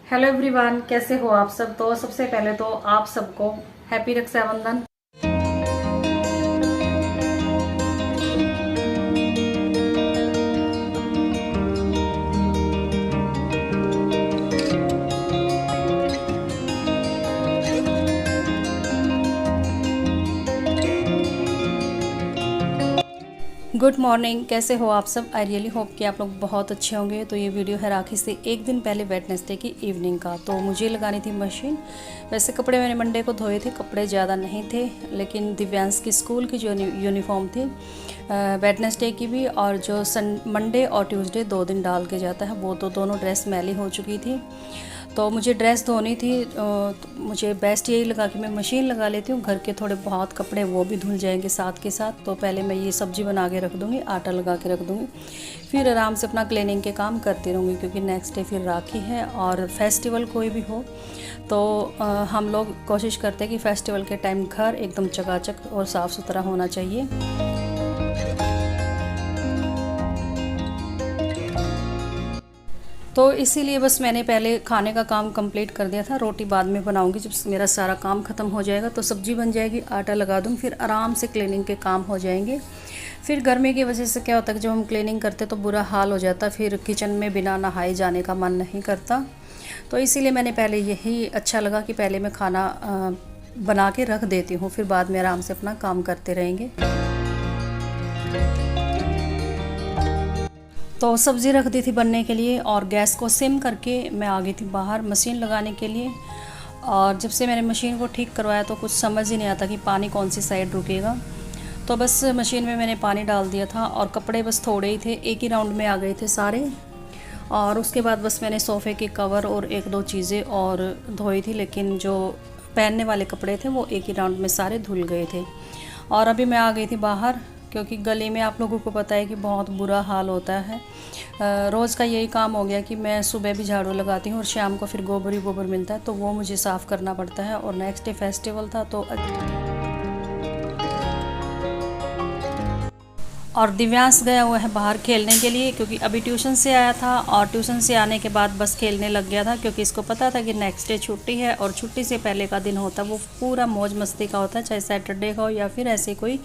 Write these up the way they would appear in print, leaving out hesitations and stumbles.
Hello everyone, कैसे हो आप सब। तो सबसे पहले तो आप सबको हैप्पी रक्षाबंधन। गुड मॉर्निंग, कैसे हो आप सब। आई रियली होप कि आप लोग बहुत अच्छे होंगे। तो ये वीडियो है राखी से एक दिन पहले वेडनेसडे की इवनिंग का। तो मुझे लगानी थी मशीन। वैसे कपड़े मैंने मंडे को धोए थे, कपड़े ज़्यादा नहीं थे, लेकिन दिव्यांश की स्कूल की जो यूनिफॉर्म थी वेडनेसडे की भी, और जो मंडे और ट्यूसडे 2 दिन डाल के जाता है, वो तो दोनों ड्रेस मैली हो चुकी थी। तो मुझे ड्रेस धोनी थी, तो मुझे बेस्ट यही लगा कि मैं मशीन लगा लेती हूँ। घर के थोड़े बहुत कपड़े वो भी धुल जाएंगे साथ के साथ। तो पहले मैं ये सब्ज़ी बना के रख दूँगी, आटा लगा के रख दूँगी, फिर आराम से अपना क्लीनिंग के काम करती रहूँगी, क्योंकि नेक्स्ट डे फिर राखी है। और फेस्टिवल कोई भी हो तो हम लोग कोशिश करते हैं कि फेस्टिवल के टाइम घर एकदम चकाचक और साफ़ सुथरा होना चाहिए। तो इसीलिए बस मैंने पहले खाने का काम कंप्लीट कर दिया था। रोटी बाद में बनाऊंगी, जब मेरा सारा काम ख़त्म हो जाएगा तो सब्ज़ी बन जाएगी, आटा लगा दूँगी, फिर आराम से क्लीनिंग के काम हो जाएंगे। फिर गर्मी की वजह से क्या होता है कि जब हम क्लीनिंग करते तो बुरा हाल हो जाता, फिर किचन में बिना नहाए जाने का मन नहीं करता। तो इसीलिए मैंने पहले यही अच्छा लगा कि पहले मैं खाना बना के रख देती हूँ, फिर बाद में आराम से अपना काम करते रहेंगे। तो सब्ज़ी रख दी थी बनने के लिए, और गैस को सिम करके मैं आ गई थी बाहर मशीन लगाने के लिए। और जब से मैंने मशीन को ठीक करवाया तो कुछ समझ ही नहीं आता कि पानी कौन सी साइड रुकेगा। तो बस मशीन में मैंने पानी डाल दिया था, और कपड़े बस थोड़े ही थे, एक ही राउंड में आ गए थे सारे। और उसके बाद बस मैंने सोफ़े के कवर और एक दो चीज़ें और धोई थी, लेकिन जो पहनने वाले कपड़े थे वो एक ही राउंड में सारे धुल गए थे। और अभी मैं आ गई थी बाहर, क्योंकि गली में आप लोगों को पता है कि बहुत बुरा हाल होता है। रोज़ का यही काम हो गया कि मैं सुबह भी झाड़ू लगाती हूँ और शाम को फिर गोबर ही गोबर मिलता है, तो वो मुझे साफ़ करना पड़ता है। और नेक्स्ट डे फेस्टिवल था तो और दिव्यांश गया हुआ है बाहर खेलने के लिए, क्योंकि अभी ट्यूशन से आया था, और ट्यूशन से आने के बाद बस खेलने लग गया था, क्योंकि इसको पता था कि नेक्स्ट डे छुट्टी है। और छुट्टी से पहले का दिन होता है वो पूरा मौज मस्ती का होता है, चाहे सैटरडे का हो या फिर ऐसे कोई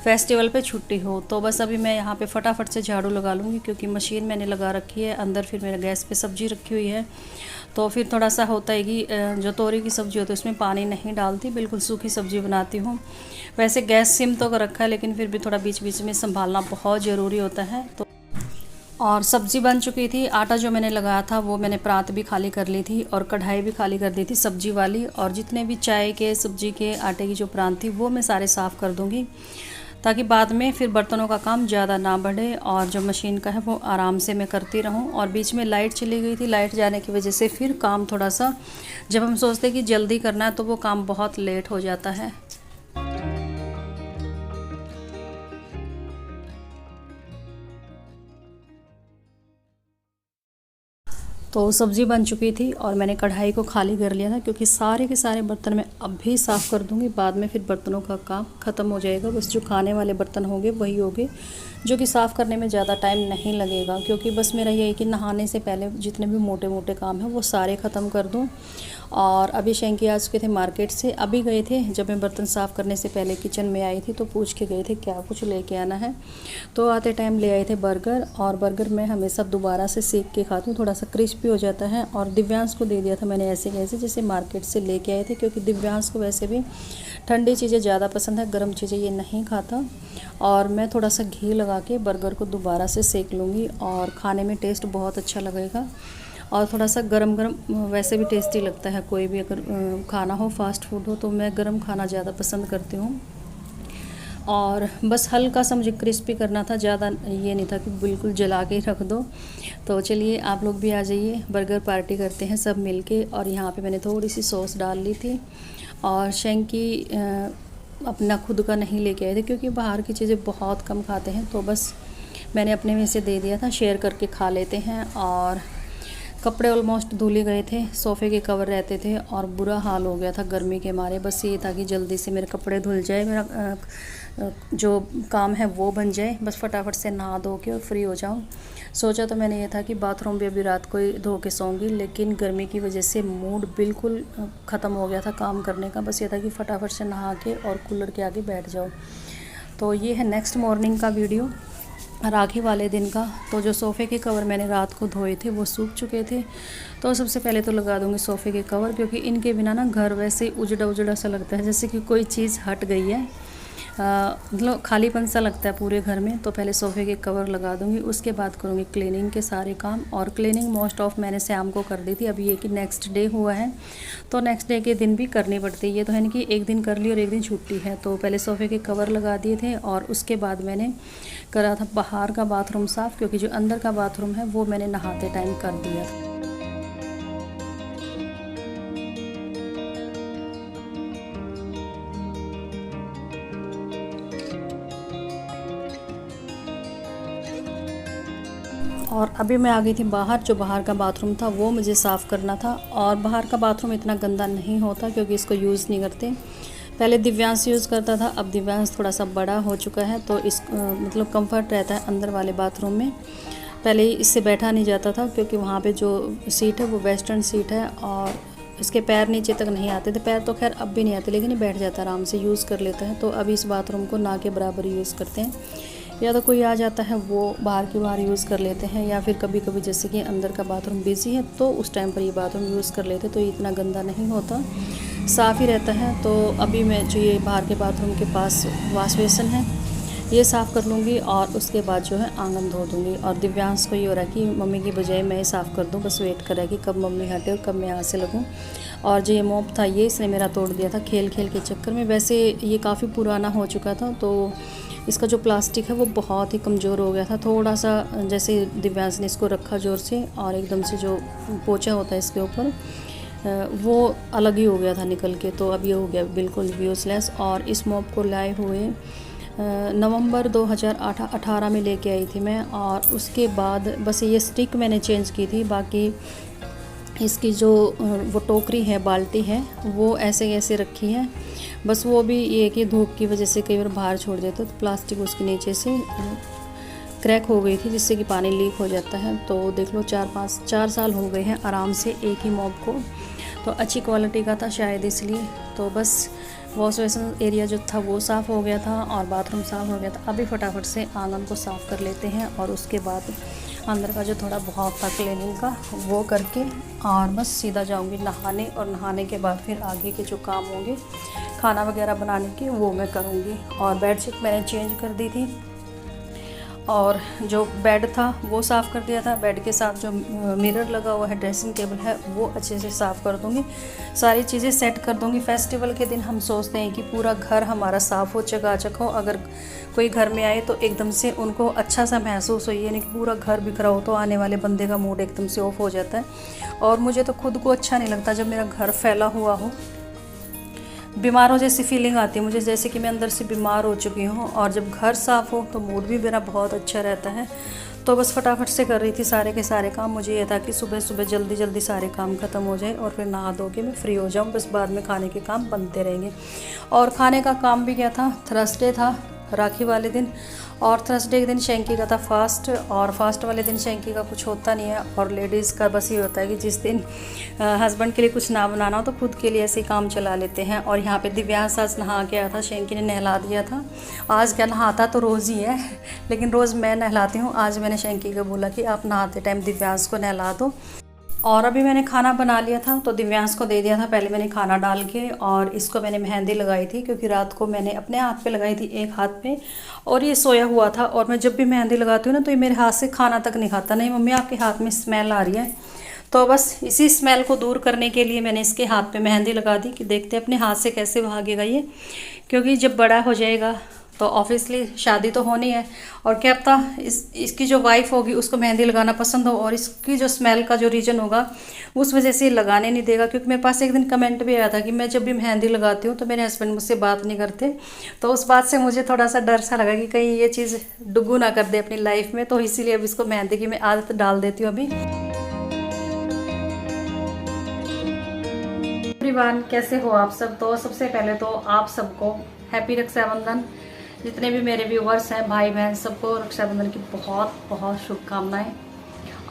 फेस्टिवल पे छुट्टी हो। तो बस अभी मैं यहाँ पे फटाफट से झाड़ू लगा लूँगी, क्योंकि मशीन मैंने लगा रखी है अंदर, फिर मेरे गैस पर सब्ज़ी रखी हुई है। तो फिर थोड़ा सा होता है कि जो तोरी की सब्ज़ी होती है उसमें पानी नहीं डालती, बिल्कुल सूखी सब्ज़ी बनाती हूँ। वैसे गैस सिम तो कर रखा है, लेकिन फिर भी थोड़ा बीच बीच में संभालना बहुत ज़रूरी होता है। तो और सब्ज़ी बन चुकी थी, आटा जो मैंने लगाया था वो मैंने परात भी खाली कर ली थी, और कढ़ाई भी खाली कर दी थी सब्ज़ी वाली। और जितने भी चाय के सब्ज़ी के आटे की जो परात थी वो मैं सारे साफ़ कर दूँगी, ताकि बाद में फिर बर्तनों का काम ज़्यादा ना बढ़े, और जो मशीन का है वो आराम से मैं करती रहूं। और बीच में लाइट चली गई थी, लाइट जाने की वजह से फिर काम थोड़ा सा, जब हम सोचते हैं कि जल्दी करना है तो वो काम बहुत लेट हो जाता है। तो सब्ज़ी बन चुकी थी और मैंने कढ़ाई को खाली कर लिया था, क्योंकि सारे के सारे बर्तन मैं अब भी साफ़ कर दूंगी, बाद में फिर बर्तनों का काम ख़त्म हो जाएगा। बस जो खाने वाले बर्तन होंगे वही होंगे, जो कि साफ़ करने में ज़्यादा टाइम नहीं लगेगा, क्योंकि बस मेरा यही कि नहाने से पहले जितने भी मोटे मोटे काम हैं वो सारे ख़त्म कर दूँ। और अभी शैंकी आ चुके थे मार्केट से, अभी गए थे। जब मैं बर्तन साफ़ करने से पहले किचन में आई थी तो पूछ के गए थे क्या कुछ लेके आना है। तो आते टाइम ले आए थे बर्गर, और बर्गर मैं हमेशा दोबारा से सेक के खाती हूँ, थोड़ा सा क्रिस्पी हो जाता है। और दिव्यांश को दे दिया था मैंने ऐसे कैसे, जैसे मार्केट से लेके आए थे, क्योंकि दिव्यांश को वैसे भी ठंडी चीज़ें ज़्यादा पसंद है, गर्म चीज़ें ये नहीं खाता। और मैं थोड़ा सा घी लगा के बर्गर को दोबारा से सेक लूँगी, और खाने में टेस्ट बहुत अच्छा लगेगा। और थोड़ा सा गरम गरम वैसे भी टेस्टी लगता है, कोई भी अगर खाना हो, फास्ट फूड हो, तो मैं गरम खाना ज़्यादा पसंद करती हूँ। और बस हल्का सा मुझे क्रिस्पी करना था, ज़्यादा ये नहीं था कि बिल्कुल जला के रख दो। तो चलिए आप लोग भी आ जाइए, बर्गर पार्टी करते हैं सब मिलके। और यहाँ पे मैंने थोड़ी सी सॉस डाल ली थी, और शैंकी अपना खुद का नहीं लेके आए थे, क्योंकि बाहर की चीज़ें बहुत कम खाते हैं, तो बस मैंने अपने में से दे दिया था, शेयर करके खा लेते हैं। और कपड़े ऑलमोस्ट धुल ही गए थे, सोफ़े के कवर रहते थे और बुरा हाल हो गया था गर्मी के मारे। बस ये था कि जल्दी से मेरे कपड़े धुल जाए, मेरा जो काम है वो बन जाए, बस फटाफट से नहा धो के और फ्री हो जाऊँ। सोचा तो मैंने ये था कि बाथरूम भी अभी रात को ही धो के सोऊंगी, लेकिन गर्मी की वजह से मूड बिल्कुल ख़त्म हो गया था काम करने का। बस ये था कि फटाफट से नहा के और कूलर के आगे बैठ जाओ। तो ये है नेक्स्ट मॉर्निंग का वीडियो, राखी वाले दिन का। तो जो सोफ़े के कवर मैंने रात को धोए थे वो सूख चुके थे। तो सबसे पहले तो लगा दूंगी सोफ़े के कवर, क्योंकि इनके बिना ना घर वैसे ही उजड़ा उजड़ा सा लगता है, जैसे कि कोई चीज़ हट गई है, मतलब खालीपन सा लगता है पूरे घर में। तो पहले सोफ़े के कवर लगा दूंगी, उसके बाद करूँगी क्लीनिंग के सारे काम। और क्लीनिंग मोस्ट ऑफ मैंने शाम को कर दी थी। अभी ये कि नेक्स्ट डे हुआ है तो नेक्स्ट डे के दिन भी करनी पड़ती है, ये तो है नहीं कि एक दिन कर ली और एक दिन छुट्टी है। तो पहले सोफ़े के कवर लगा दिए थे और उसके बाद मैंने करा था बाहर का बाथरूम साफ़, क्योंकि जो अंदर का बाथरूम है वो मैंने नहाते टाइम कर दिया था। और अभी मैं आ गई थी बाहर। जो बाहर का बाथरूम था वो मुझे साफ़ करना था। और बाहर का बाथरूम इतना गंदा नहीं होता क्योंकि इसको यूज़ नहीं करते। पहले दिव्यांश यूज़ करता था, अब दिव्यांश थोड़ा सा बड़ा हो चुका है तो इस मतलब कंफर्ट रहता है अंदर वाले बाथरूम में। पहले इससे बैठा नहीं जाता था क्योंकि वहाँ पे जो सीट है वो वेस्टर्न सीट है और इसके पैर नीचे तक नहीं आते थे। पैर तो खैर अब भी नहीं आते, लेकिन ये बैठ जाता है, आराम से यूज़ कर लेता है। तो अभी इस बाथरूम को ना के बराबर यूज़ करते हैं। या तो कोई आ जाता है वो बाहर के बाहर यूज़ कर लेते हैं, या फिर कभी कभी जैसे कि अंदर का बाथरूम बिजी है तो उस टाइम पर ये बाथरूम यूज़ कर लेते, तो ये इतना गंदा नहीं होता, साफ़ ही रहता है। तो अभी मैं जो ये बाहर के बाथरूम के पास वॉश बेसिन है ये साफ़ कर लूँगी और उसके बाद जो है आंगन धो दूँगी। और दिव्यांश को ये हो रहा है कि मम्मी की बजाय मैं साफ़ कर दूँ, बस वेट कर रहा है कि कब मम्मी हटे और कब मैं यहाँ से लगूँ। और जो ये मोप था ये इसने मेरा तोड़ दिया था खेल खेल के चक्कर में। वैसे ये काफ़ी पुराना हो चुका था तो इसका जो प्लास्टिक है वो बहुत ही कमज़ोर हो गया था। थोड़ा सा जैसे दिव्यांश ने इसको रखा ज़ोर से और एकदम से जो पोंछा होता है इसके ऊपर वो अलग ही हो गया था निकल के। तो अब ये हो गया बिल्कुल यूज़लेस। और इस मोप को लाए हुए नवंबर 2018 में लेके आई थी मैं। और उसके बाद बस ये स्टिक मैंने चेंज की थी, बाकी इसकी जो वो टोकरी है, बाल्टी है, वो ऐसे ऐसे रखी है। बस वो भी ये कि धूप की वजह से कई बार बाहर छोड़ देते तो प्लास्टिक उसके नीचे से क्रैक हो गई थी, जिससे कि पानी लीक हो जाता है। तो देख लो 4 साल हो गए हैं आराम से एक ही मॉप को। तो अच्छी क्वालिटी का था शायद इसलिए। तो बस वॉश बेसिन एरिया जो था वो साफ़ हो गया था और बाथरूम साफ़ हो गया था। अभी फटाफट से आंगन को साफ़ कर लेते हैं और उसके बाद अंदर का जो थोड़ा बहुत था क्लीनिंग का वो करके और बस सीधा जाऊंगी नहाने। और नहाने के बाद फिर आगे के जो काम होंगे खाना वगैरह बनाने के वो मैं करूँगी। और बेडशीट मैंने चेंज कर दी थी और जो बेड था वो साफ़ कर दिया था। बेड के साथ जो मिरर लगा हुआ है, ड्रेसिंग टेबल है, वो अच्छे से साफ़ कर दूँगी, सारी चीज़ें सेट कर दूँगी। फेस्टिवल के दिन हम सोचते हैं कि पूरा घर हमारा साफ़ हो, चकाचक हो। अगर कोई घर में आए तो एकदम से उनको अच्छा सा महसूस हो, ये नहीं कि पूरा घर बिखरा हो, तो आने वाले बंदे का मूड एकदम से ऑफ हो जाता है। और मुझे तो खुद को अच्छा नहीं लगता जब मेरा घर फैला हुआ हो। बीमारों जैसी फीलिंग आती है मुझे, जैसे कि मैं अंदर से बीमार हो चुकी हूँ। और जब घर साफ़ हो तो मूड भी मेरा बहुत अच्छा रहता है। तो बस फटाफट से कर रही थी सारे के सारे काम। मुझे ये था कि सुबह सुबह जल्दी जल्दी सारे काम ख़त्म हो जाए और फिर नहा धो के मैं फ्री हो जाऊँ, बस बाद में खाने के काम बनते रहेंगे। और खाने का काम भी क्या था, थर्सडे था राखी वाले दिन, और थर्सडे के दिन शैंकी का था फास्ट। और फास्ट वाले दिन शैंकी का कुछ होता नहीं है। और लेडीज़ का बस ये होता है कि जिस दिन हस्बैंड के लिए कुछ ना बनाना हो तो खुद के लिए ऐसे ही काम चला लेते हैं। और यहाँ पे दिव्यांश आज नहा के आया था, शैंकी ने नहला दिया था। आज क्या, नहाता तो रोज़ ही है लेकिन रोज़ मैं नहलाती हूँ। आज मैंने शैंकी को बोला कि आप नहाते टाइम दिव्यांश को नहला दो। और अभी मैंने खाना बना लिया था तो दिव्यांश को दे दिया था पहले मैंने खाना डाल के। और इसको मैंने मेहंदी लगाई थी क्योंकि रात को मैंने अपने हाथ पे लगाई थी, एक हाथ पे, और ये सोया हुआ था। और मैं जब भी मेहंदी लगाती हूँ ना तो ये मेरे हाथ से खाना तक नहीं खाता। नहीं मम्मी आपके हाथ में स्मेल आ रही है। तो बस इसी स्मेल को दूर करने के लिए मैंने इसके हाथ पे मेहंदी लगा दी कि देखते अपने हाथ से कैसे भागेगा ये, क्योंकि जब बड़ा हो जाएगा तो ऑब्वियसली शादी तो होनी है। और क्या पता इसकी जो वाइफ होगी उसको मेहंदी लगाना पसंद हो और इसकी जो स्मेल का जो रीज़न होगा उस वजह से लगाने नहीं देगा। क्योंकि मेरे पास एक दिन कमेंट भी आया था कि मैं जब भी मेहंदी लगाती हूँ तो मेरे हस्बैंड मुझसे बात नहीं करते। तो उस बात से मुझे थोड़ा सा डर सा लगा कि कहीं ये चीज़ डुगू ना कर दे अपनी लाइफ में। तो इसीलिए अब इसको मेहंदी की मैं आदत डाल देती हूँ अभी। एवरीवन, कैसे हो आप सब। तो सबसे पहले तो आप सबको हैप्पी रक्षाबंधन। जितने भी मेरे व्यूवर्स हैं, भाई बहन, सबको रक्षाबंधन की बहुत बहुत शुभकामनाएं।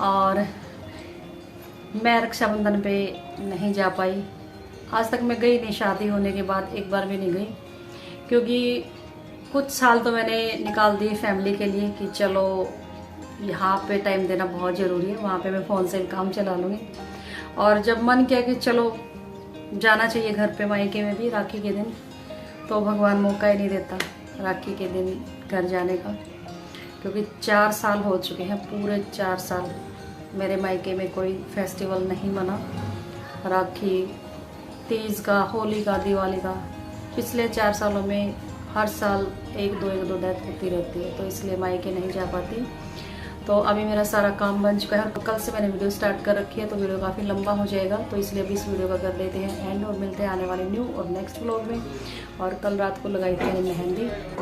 और मैं रक्षाबंधन पे नहीं जा पाई, आज तक मैं गई नहीं। शादी होने के बाद एक बार भी नहीं गई, क्योंकि कुछ साल तो मैंने निकाल दिए फैमिली के लिए कि चलो यहाँ पे टाइम देना बहुत ज़रूरी है, वहाँ पे मैं फ़ोन से भी काम चला लूँगी। और जब मन किया कि चलो जाना चाहिए घर पे मायके में भी राखी के दिन, तो भगवान मौका ही नहीं देता राखी के दिन घर जाने का, क्योंकि 4 साल हो चुके हैं, पूरे 4 साल मेरे मायके में कोई फेस्टिवल नहीं मना। राखी, तीज का, होली का, दिवाली का, पिछले 4 सालों में हर साल एक दो डेथ होती रहती है, तो इसलिए मायके नहीं जा पाती। तो अभी मेरा सारा काम बन चुका है, कल से मैंने वीडियो स्टार्ट कर रखी है, तो वीडियो काफ़ी लंबा हो जाएगा, तो इसलिए अभी इस वीडियो का कर लेते हैं एंड और मिलते हैं आने वाले न्यू और नेक्स्ट व्लॉग में। और कल रात को लगाई थी मैंने मेहंदी।